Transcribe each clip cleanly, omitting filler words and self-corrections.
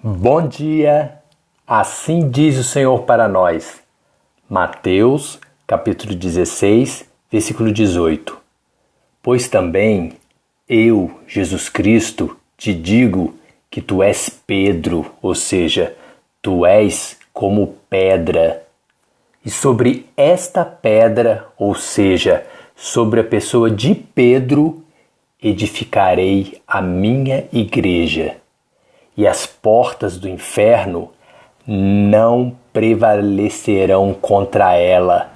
Bom dia, assim diz o Senhor para nós. Mateus, capítulo 16, versículo 18. Pois também eu, Jesus Cristo, te digo que tu és Pedro, ou seja, tu és como pedra. E sobre esta pedra, ou seja, sobre a pessoa de Pedro, edificarei a minha igreja. E as portas do inferno não prevalecerão contra ela.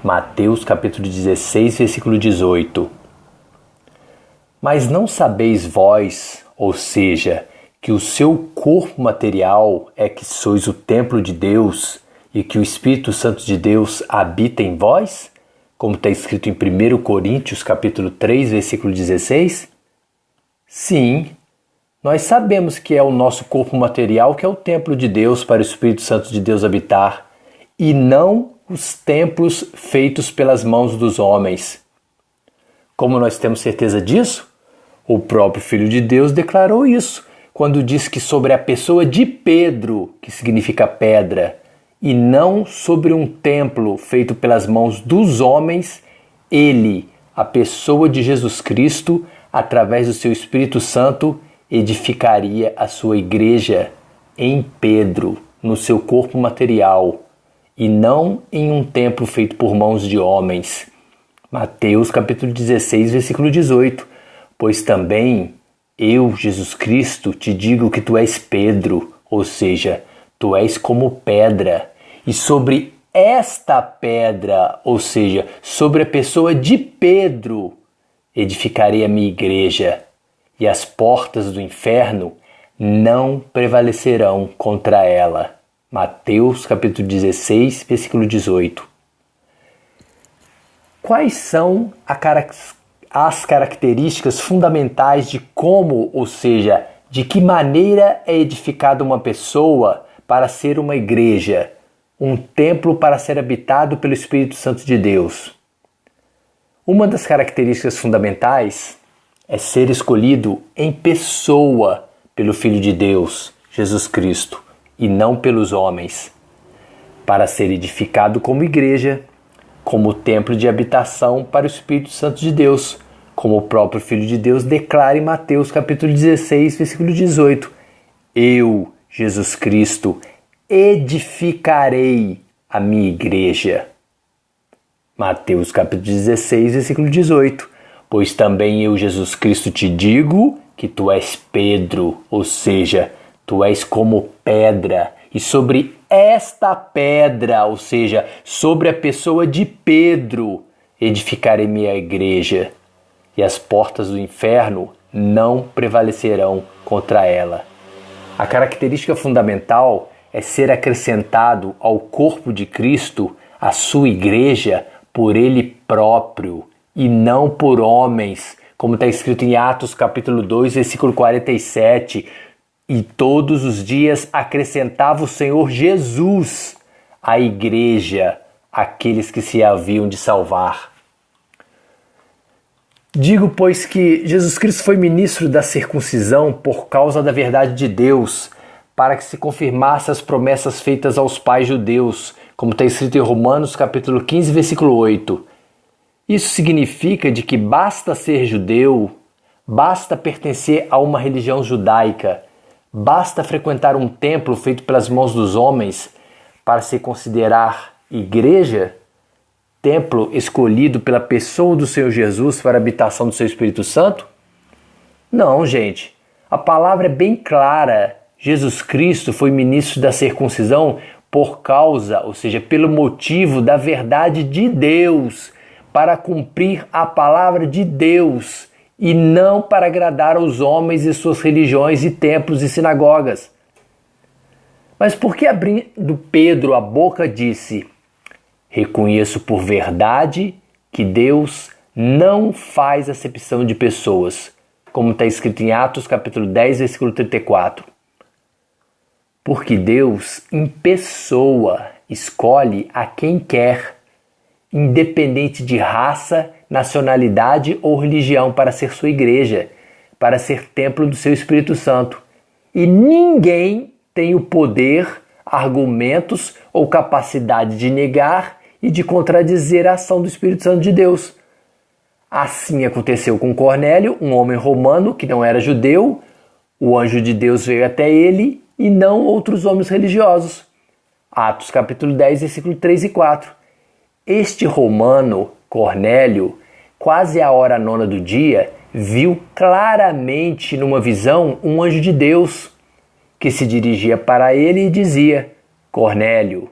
Mateus capítulo 16, versículo 18. Mas não sabeis vós, ou seja, que o seu corpo material é que sois o templo de Deus e que o Espírito Santo de Deus habita em vós? Como está escrito em 1 Coríntios capítulo 3, versículo 16? Sim. Nós sabemos que é o nosso corpo material que é o templo de Deus para o Espírito Santo de Deus habitar, e não os templos feitos pelas mãos dos homens. Como nós temos certeza disso? O próprio Filho de Deus declarou isso, quando diz que sobre a pessoa de Pedro, que significa pedra, e não sobre um templo feito pelas mãos dos homens, ele, a pessoa de Jesus Cristo, através do seu Espírito Santo, edificaria a sua igreja em Pedro, no seu corpo material, e não em um templo feito por mãos de homens. Mateus capítulo 16, versículo 18. Pois também eu, Jesus Cristo, te digo que tu és Pedro, ou seja, tu és como pedra, e sobre esta pedra, ou seja, sobre a pessoa de Pedro, edificarei a minha igreja, e as portas do inferno não prevalecerão contra ela. Mateus capítulo 16, versículo 18. Quais são as características fundamentais de como, ou seja, de que maneira é edificada uma pessoa para ser uma igreja, um templo para ser habitado pelo Espírito Santo de Deus? Uma das características fundamentais é ser escolhido em pessoa pelo Filho de Deus, Jesus Cristo, e não pelos homens, para ser edificado como igreja, como templo de habitação para o Espírito Santo de Deus, como o próprio Filho de Deus declara em Mateus capítulo 16, versículo 18. Eu, Jesus Cristo, edificarei a minha igreja. Mateus capítulo 16, versículo 18. Pois também eu, Jesus Cristo, te digo que tu és Pedro, ou seja, tu és como pedra, e sobre esta pedra, ou seja, sobre a pessoa de Pedro, edificarei minha igreja, e as portas do inferno não prevalecerão contra ela. A característica fundamental é ser acrescentado ao corpo de Cristo, a sua igreja, por ele próprio, e não por homens, como está escrito em Atos capítulo 2, versículo 47. E todos os dias acrescentava o Senhor Jesus à igreja aqueles que se haviam de salvar. Digo, pois, que Jesus Cristo foi ministro da circuncisão por causa da verdade de Deus, para que se confirmasse as promessas feitas aos pais judeus, como está escrito em Romanos capítulo 15, versículo 8. Isso significa de que basta ser judeu, basta pertencer a uma religião judaica, basta frequentar um templo feito pelas mãos dos homens para se considerar igreja, templo escolhido pela pessoa do Senhor Jesus para a habitação do seu Espírito Santo? Não, gente. A palavra é bem clara. Jesus Cristo foi ministro da circuncisão por causa, ou seja, pelo motivo da verdade de Deus, para cumprir a palavra de Deus e não para agradar aos homens e suas religiões e templos e sinagogas. Mas por que abrindo Pedro a boca disse: reconheço por verdade que Deus não faz acepção de pessoas, como está escrito em Atos capítulo 10, versículo 34. Porque Deus, em pessoa, escolhe a quem quer, independente de raça, nacionalidade ou religião, para ser sua igreja, para ser templo do seu Espírito Santo. E ninguém tem o poder, argumentos ou capacidade de negar e de contradizer a ação do Espírito Santo de Deus. Assim aconteceu com Cornélio, um homem romano que não era judeu. O anjo de Deus veio até ele e não outros homens religiosos. Atos capítulo 10, versículo 3 e 4. Este romano, Cornélio, quase à hora nona do dia, viu claramente numa visão um anjo de Deus que se dirigia para ele e dizia: Cornélio,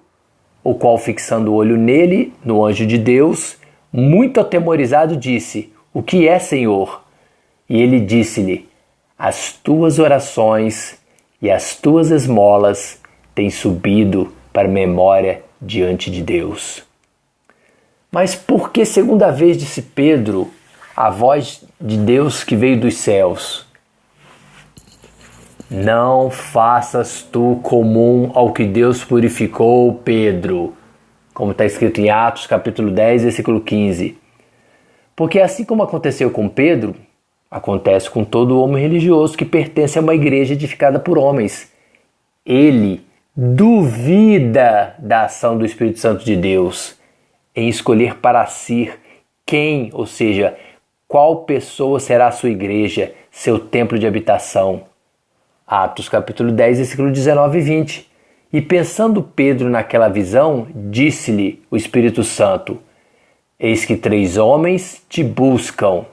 o qual, fixando o olho nele, no anjo de Deus, muito atemorizado, disse: O que é, Senhor? E ele disse-lhe: As tuas orações e as tuas esmolas têm subido para memória diante de Deus. Mas por que segunda vez disse Pedro a voz de Deus que veio dos céus? Não faças tu comum ao que Deus purificou, Pedro, como está escrito em Atos capítulo 10, versículo 15. Porque assim como aconteceu com Pedro, acontece com todo homem religioso que pertence a uma igreja edificada por homens. Ele duvida da ação do Espírito Santo de Deus em escolher para si quem, ou seja, qual pessoa será a sua igreja, seu templo de habitação. Atos capítulo 10, versículo 19 e 20. E pensando Pedro naquela visão, disse-lhe o Espírito Santo: Eis que 3 homens te buscam.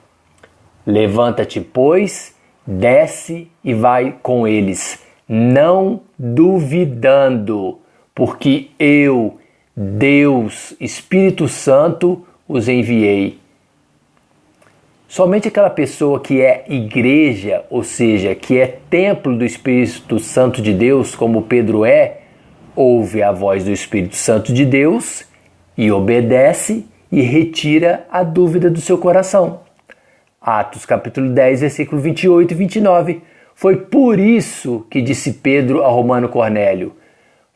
Levanta-te, pois, desce e vai com eles, não duvidando, porque eu, Deus, Espírito Santo, os enviei. Somente aquela pessoa que é igreja, ou seja, que é templo do Espírito Santo de Deus, como Pedro é, ouve a voz do Espírito Santo de Deus e obedece e retira a dúvida do seu coração. Atos capítulo 10, versículo 28 e 29. Foi por isso que disse Pedro ao romano Cornélio: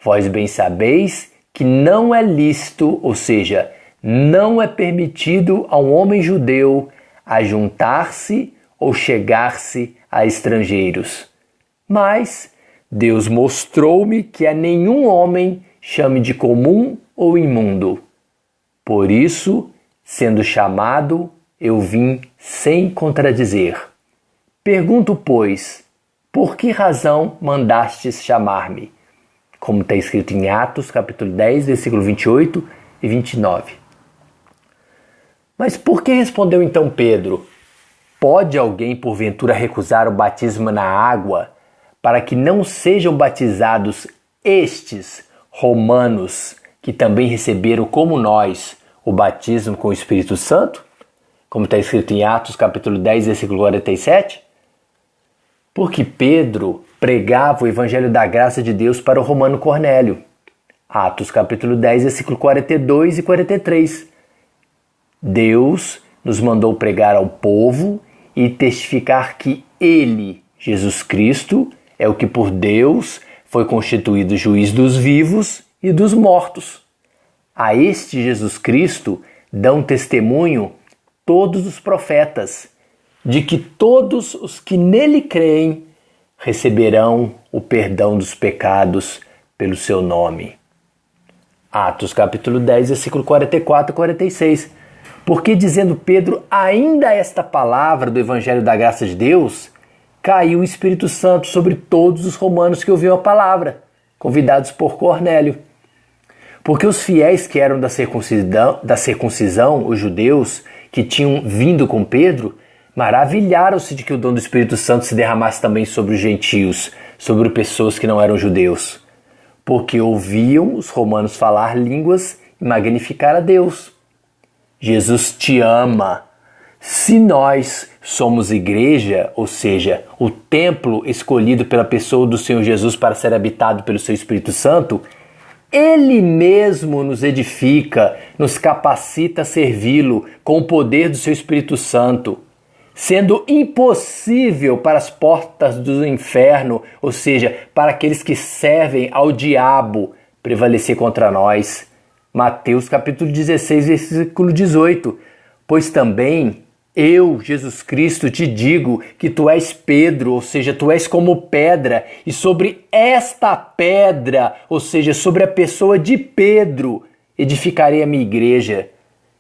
Vós bem sabeis que não é lícito, ou seja, não é permitido a um homem judeu ajuntar-se ou chegar-se a estrangeiros. Mas Deus mostrou-me que a nenhum homem chame de comum ou imundo. Por isso, sendo chamado, eu vim sem contradizer. Pergunto, pois, por que razão mandastes chamar-me? Como está escrito em Atos, capítulo 10, versículo 28 e 29. Mas por que respondeu então Pedro? Pode alguém porventura recusar o batismo na água para que não sejam batizados estes romanos que também receberam como nós o batismo com o Espírito Santo? Como está escrito em Atos capítulo 10, versículo 47? Porque Pedro pregava o evangelho da graça de Deus para o romano Cornélio. Atos capítulo 10, versículo 42 e 43. Deus nos mandou pregar ao povo e testificar que Ele, Jesus Cristo, é o que por Deus foi constituído juiz dos vivos e dos mortos. A este Jesus Cristo dão testemunho todos os profetas, de que todos os que nele creem receberão o perdão dos pecados pelo seu nome. Atos capítulo 10, versículo 44 e 46. Porque dizendo Pedro ainda esta palavra do Evangelho da graça de Deus, caiu o Espírito Santo sobre todos os romanos que ouviam a palavra, convidados por Cornélio. Porque os fiéis que eram da circuncisão, os judeus que tinham vindo com Pedro, maravilharam-se de que o dom do Espírito Santo se derramasse também sobre os gentios, sobre pessoas que não eram judeus, porque ouviam os romanos falar línguas e magnificar a Deus. Jesus te ama. Se nós somos igreja, ou seja, o templo escolhido pela pessoa do Senhor Jesus para ser habitado pelo seu Espírito Santo, Ele mesmo nos edifica, nos capacita a servi-lo com o poder do seu Espírito Santo, sendo impossível para as portas do inferno, ou seja, para aqueles que servem ao diabo, prevalecer contra nós. Mateus capítulo 16, versículo 18. Pois também Eu, Jesus Cristo, te digo que tu és Pedro, ou seja, tu és como pedra, e sobre esta pedra, ou seja, sobre a pessoa de Pedro, edificarei a minha igreja,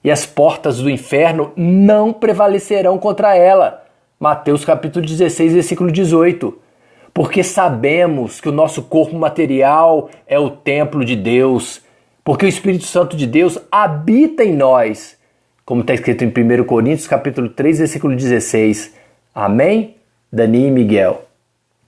e as portas do inferno não prevalecerão contra ela. Mateus capítulo 16, versículo 18. Porque sabemos que o nosso corpo material é o templo de Deus, porque o Espírito Santo de Deus habita em nós, como está escrito em 1 Coríntios capítulo 3, versículo 16. Amém? Dani e Miguel.